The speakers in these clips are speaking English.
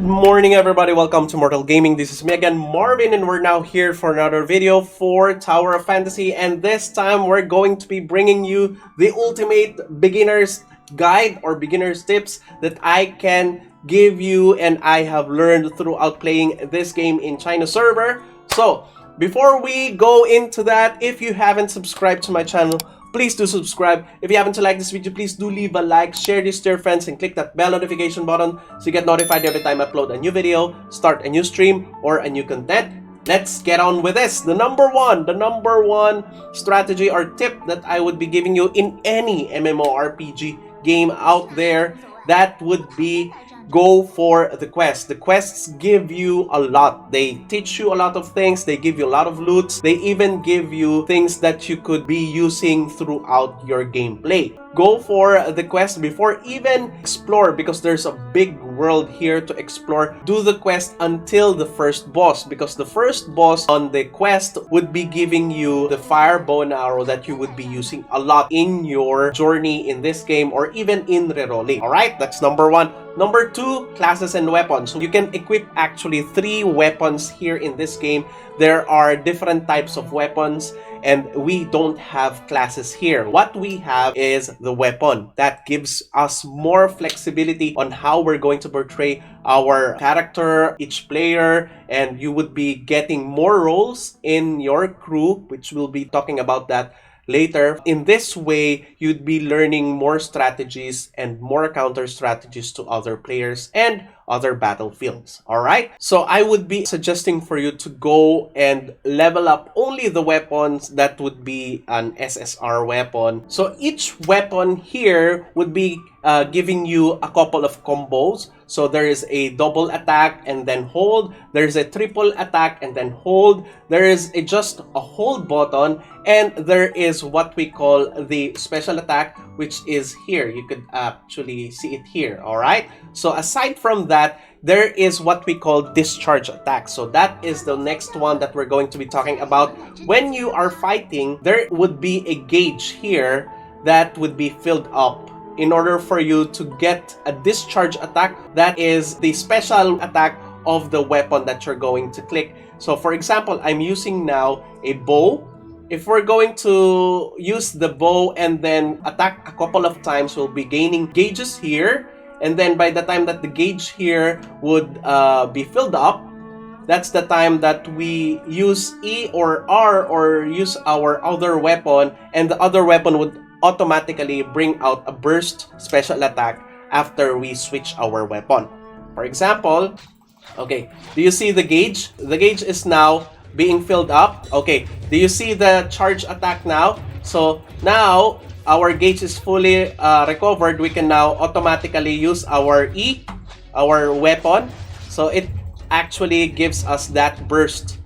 Good morning everybody, welcome to Mortal Gaming. This is me again, Marvin, and we're now here for another video for Tower of Fantasy, and this time we're going to be bringing you the ultimate beginner's guide or beginner's tips that I can give you and I have learned throughout playing this game in China server. So before we go into that, if you haven't subscribed to my channel, please do subscribe. If you happen to like this video, please do leave a like, share this to your friends, and click that bell notification button so you get notified every time I upload a new video, start a new stream, or a new content. Let's get on with this. The number one strategy or tip that I would be giving you in any MMORPG game out there, that would be go for the quest. The quests give you a lot. They teach you a lot of things. They give you a lot of loots. They even give you things that you could be using throughout your gameplay. Go for the quest before even explore, because there's a big world here to explore. Do the quest until the first boss, because the first boss on the quest would be giving you the fire bow and arrow that you would be using a lot in your journey in this game or even in Rerolling. Alright, that's number one. Number two, classes and weapons. So you can equip actually 3 weapons here in this game. There are different types of weapons and we don't have classes here. What we have is the weapon. That gives us more flexibility on how we're going to portray our character, each player, and you would be getting more roles in your crew, which we'll be talking about that later. In this way, you'd be learning more strategies and more counter strategies to other players and other battlefields. Alright? So I would be suggesting for you to go and level up only the weapons that would be an SSR weapon. So each weapon here would be giving you a couple of combos. So there is a double attack and then hold. There's a triple attack and then hold. There is just a hold button, and there is what we call the special attack, which is here. You could actually see it here. All right. So aside from that, there is what we call Discharge Attacks. So that is the next one that we're going to be talking about. When you are fighting, there would be a gauge here that would be filled up in order for you to get a discharge attack. That is the special attack of the weapon that you're going to click. So for example, I'm using now a bow. If we're going to use the bow and then attack a couple of times, we'll be gaining gauges here. And then by the time that the gauge here would be filled up, that's the time that we use E or R or use our other weapon, and the other weapon would automatically bring out a burst special attack after we switch our weapon. For example, okay, do you see the gauge? The gauge is now being filled up. Okay, do you see the charge attack now? So now our gauge is fully recovered. We can now automatically use our E, our weapon. So it actually gives us that burst,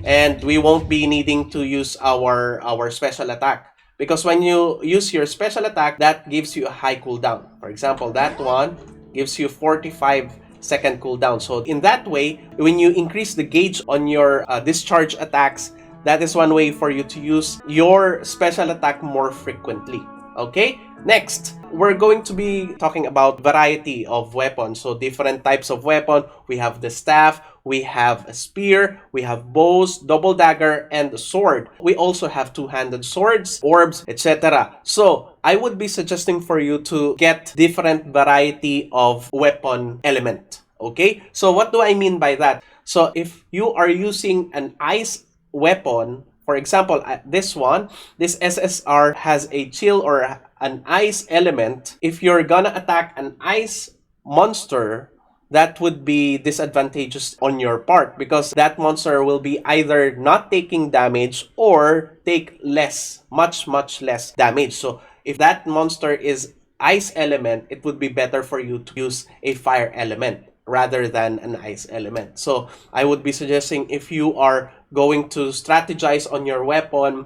and we won't be needing to use our special attack. Because when you use your special attack, that gives you a high cooldown. For example, that one gives you 45-second cooldown. So in that way, when you increase the gauge on your discharge attacks, that is one way for you to use your special attack more frequently. Okay? Next, we're going to be talking about variety of weapons. So different types of weapon. We have the staff, we have a spear, we have bows, double dagger, and a sword. We also have two-handed swords, orbs, etc. So I would be suggesting for you to get different variety of weapon element. Okay? So what do I mean by that? So if you are using an ice weapon, for example, this one, this SSR has a chill or an ice element. If you're gonna attack an ice monster, that would be disadvantageous on your part, because that monster will be either not taking damage or take less, much less damage. So if that monster is ice element, it would be better for you to use a fire element rather than an ice element. So I would be suggesting, if you are going to strategize on your weapon,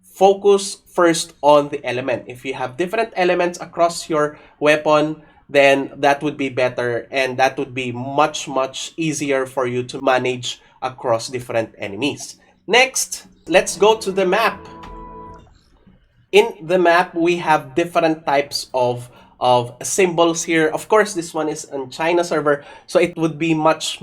focus first on the element. If you have different elements across your weapon, then that would be better, and that would be much easier for you to manage across different enemies. Next, let's go to the map. In the map, we have different types of of symbols here. Of course, this one is on China server, so it would be much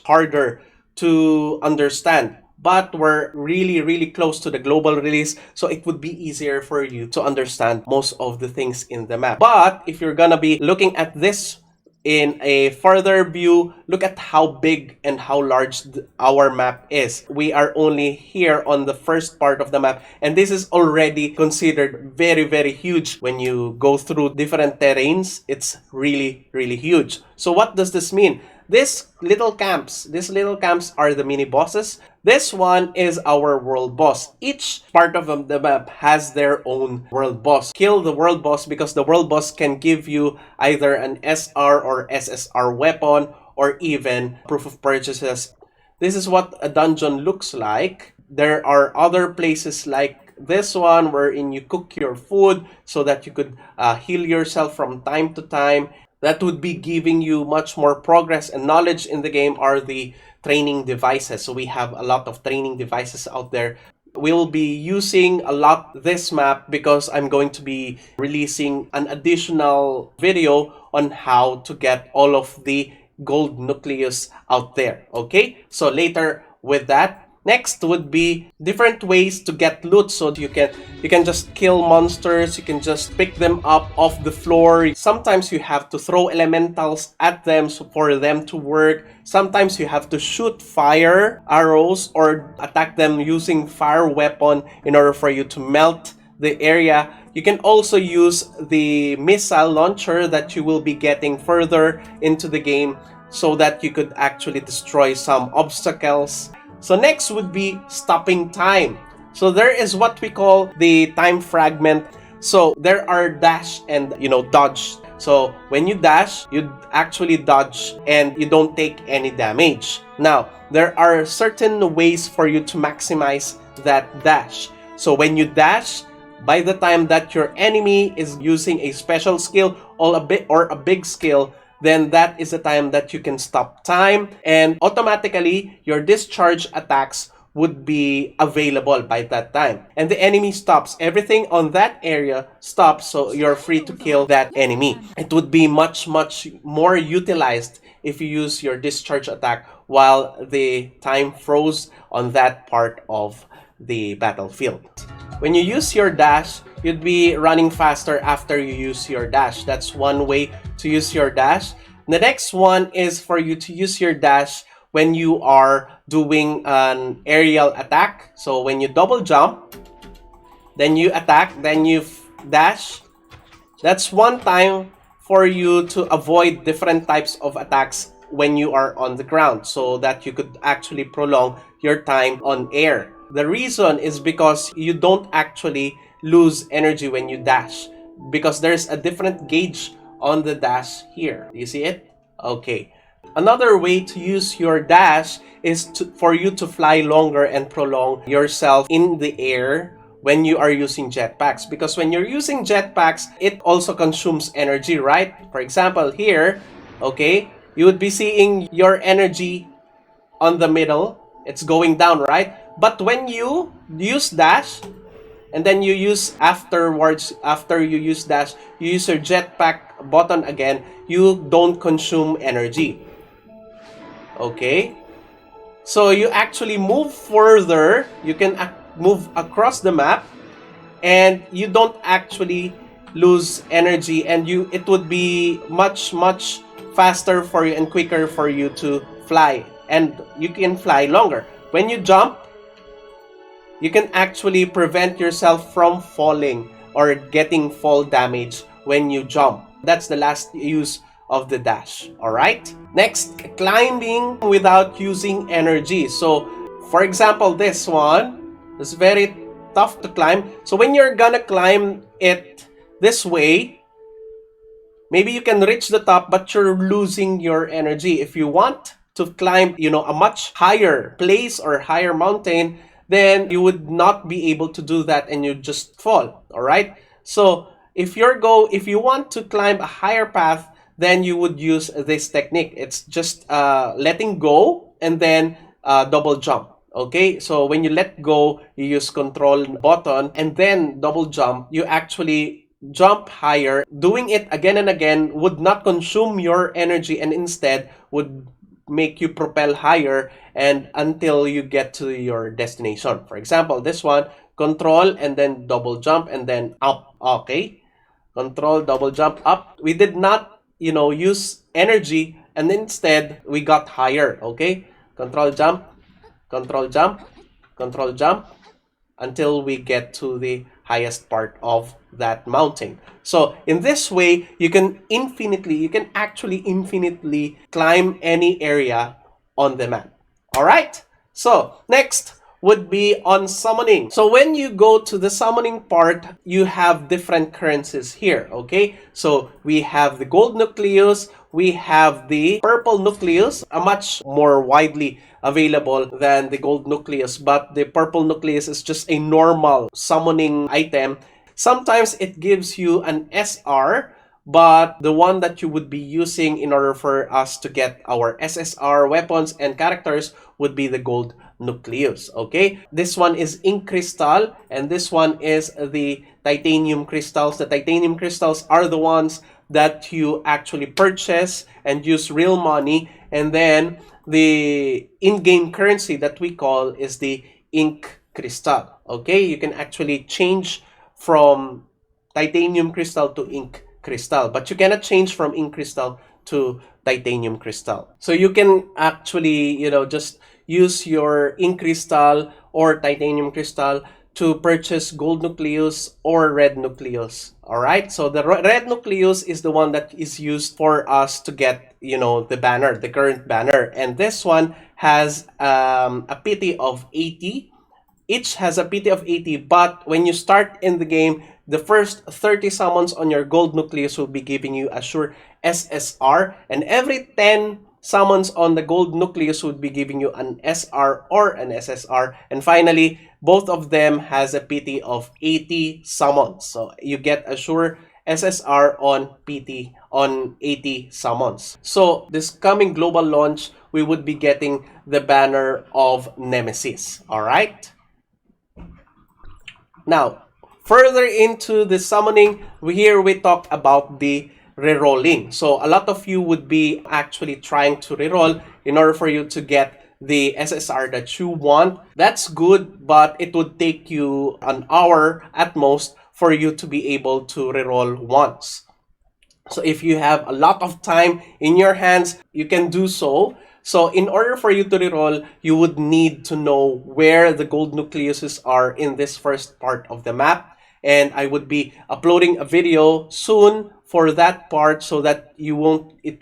harder to understand. But we're really close to the global release, so it would be easier for you to understand most of the things in the map. But if you're gonna be looking at this in a further view, look at how big and how large our map is. We are only here on the first part of the map, and this is already considered very huge. When you go through different terrains, it's really huge. So what does this mean? These little camps are the mini bosses. This one is our world boss. Each part of the map has their own world boss. Kill the world boss because the world boss can give you either an SR or SSR weapon or even proof of purchases. This is what a dungeon looks like. There are other places like this one wherein you cook your food so that you could heal yourself from time to time. That would be giving you much more progress and knowledge in the game are the training devices. So we have a lot of training devices out there. We'll be using a lot this map because I'm going to be releasing an additional video on how to get all of the gold nucleus out there. Okay, so later with that. Next would be different ways to get loot. So you can just kill monsters, you can just pick them up off the floor. Sometimes you have to throw elementals at them for them to work. Sometimes you have to shoot fire arrows or attack them using fire weapon in order for you to melt the area. You can also use the missile launcher that you will be getting further into the game so that you could actually destroy some obstacles. So next would be stopping time. So there is what we call the time fragment. So there are dash and dodge. So when you dash, you actually dodge and you don't take any damage. Now, there are certain ways for you to maximize that dash. So when you dash, by the time that your enemy is using a special skill or a big skill, then that is the time that you can stop time, and automatically your discharge attacks would be available by that time. And the enemy stops. Everything on that area stops, so you're free to kill that enemy. It would be much more utilized if you use your discharge attack while the time froze on that part of the battlefield. When you use your dash, you'd be running faster after you use your dash. That's one way to use your dash. The next one is for you to use your dash when you are doing an aerial attack. So when you double jump, then you attack, then you dash. That's one time for you to avoid different types of attacks when you are on the ground, so that you could actually prolong your time on air. The reason is because you don't actually lose energy when you dash, because there's a different gauge on the dash here. Do you see it? Okay. Another way to use your dash is for you to fly longer and prolong yourself in the air when you are using jetpacks, because when you're using jetpacks, it also consumes energy, right? For example, here, okay, you would be seeing your energy on the middle. It's going down, right? But when you use dash, and then you use afterwards, after you use dash, you use your jetpack button again, you don't consume energy. Okay? So you actually move further, you can move across the map, and you don't actually lose energy, and it would be much faster for you and quicker for you to fly, and you can fly longer. When you jump, you can actually prevent yourself from falling or getting fall damage when you jump. That's the last use of the dash. Alright? Next, climbing without using energy. So, for example, this one is very tough to climb. So when you're gonna climb it this way, maybe you can reach the top, but you're losing your energy. If you want to climb, a much higher place or higher mountain, then you would not be able to do that and you just fall. All right. So if you want to climb a higher path, then you would use this technique. It's just letting go and then double jump. Okay. So when you let go, you use control button and then double jump. You actually jump higher, doing it again and again would not consume your energy and instead would make you propel higher and until you get to your destination. For example, this one, control and then double jump and then up. Okay, control, double jump, up. We did not, use energy and instead we got higher. Okay, control jump, control jump, control jump, until we get to the highest part of that mountain. So in this way, you can actually infinitely climb any area on the map. All right. So next would be on summoning. So when you go to the summoning part, you have different currencies here, okay? So we have the gold nucleus, we have the purple nucleus, a much more widely available than the gold nucleus, but the purple nucleus is just a normal summoning item. Sometimes it gives you an SR, but the one that you would be using in order for us to get our SSR weapons and characters would be the gold nucleus. Okay, this one is ink crystal and this one is the titanium crystals. The titanium crystals are the ones that you actually purchase and use real money, and then the in-game currency that we call is the ink crystal. Okay, you can actually change from titanium crystal to ink crystal, but you cannot change from ink crystal to titanium crystal. So you can actually, just use your ink crystal or titanium crystal to purchase gold nucleus or red nucleus. All right. So the red nucleus is the one that is used for us to get, the banner, the current banner. And this one has a PT of 80. Each has a PT of 80, but when you start in the game, the first 30 summons on your gold nucleus will be giving you a sure SSR, and every 10 summons on the gold nucleus would be giving you an SR or an SSR, and finally, both of them has a PT of 80 summons. So you get a sure SSR on PT on 80 summons. So this coming global launch, we would be getting the banner of Nemesis. All right. Now, further into the summoning, here we talk about the rerolling. So a lot of you would be actually trying to reroll in order for you to get the SSR that you want. That's good, but it would take you an hour at most for you to be able to reroll once. So if you have a lot of time in your hands, you can do so. So in order for you to reroll, you would need to know where the gold nucleuses are in this first part of the map. And I would be uploading a video soon for that part so that it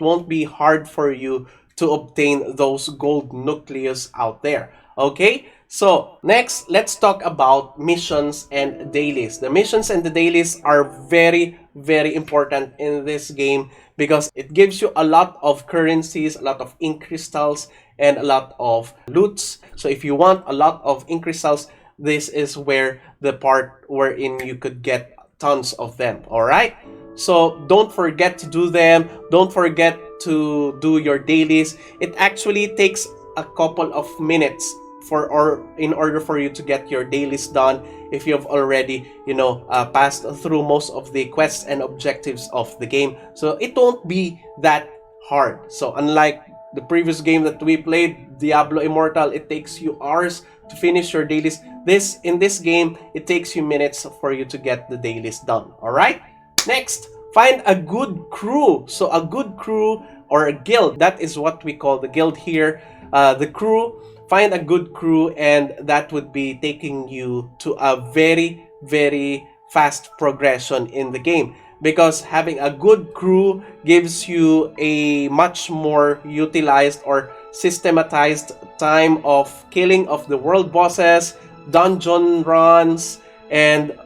won't be hard for you to obtain those gold nucleus out there. Okay? So next, let's talk about missions and dailies. The missions and the dailies are very, very important in this game because it gives you a lot of currencies, a lot of ink crystals, and a lot of loots. So if you want a lot of ink crystals, this is where the part wherein you could get tons of them. All right? So don't forget to do them. Don't forget to do your dailies. It actually takes a couple of minutes in order for you to get your dailies done if you've already passed through most of the quests and objectives of the game. So it won't be that hard. So unlike the previous game that we played, Diablo Immortal, it takes you hours to finish your dailies. In this game, it takes you minutes for you to get the dailies done. All right. Next, find a good crew. So a good crew or a guild, that is what we call the guild here. The crew. Find a good crew, and that would be taking you to a very, very fast progression in the game. Because having a good crew gives you a much more utilized or systematized time of killing of the world bosses, dungeon runs, and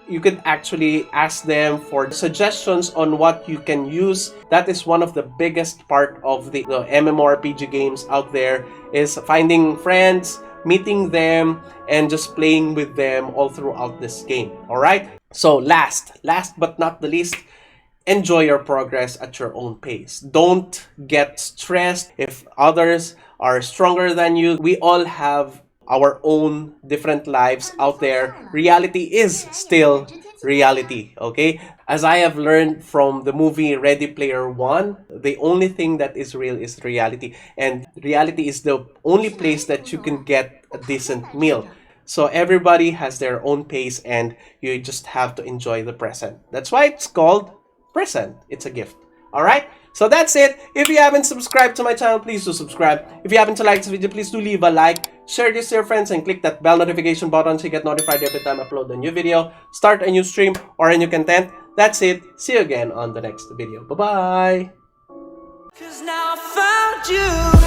you could actually ask them for suggestions on what you can use. That is one of the biggest part of the MMORPG games out there, is finding friends, meeting them, and just playing with them all throughout this game. All right? So last but not the least, enjoy your progress at your own pace. Don't get stressed if others are stronger than you. We all have our own different lives out there. Reality is still reality, okay? As I have learned from the movie Ready Player One, the only thing that is real is reality. And reality is the only place that you can get a decent meal. So everybody has their own pace and you just have to enjoy the present. That's why it's called present. It's a gift. Alright? So that's it. If you haven't subscribed to my channel, please do subscribe. If you haven't liked this video, please do leave a like, share this to your friends, and click that bell notification button so you get notified every time I upload a new video, start a new stream, or a new content. That's it. See you again on the next video. Bye-bye! 'Cause now I found you.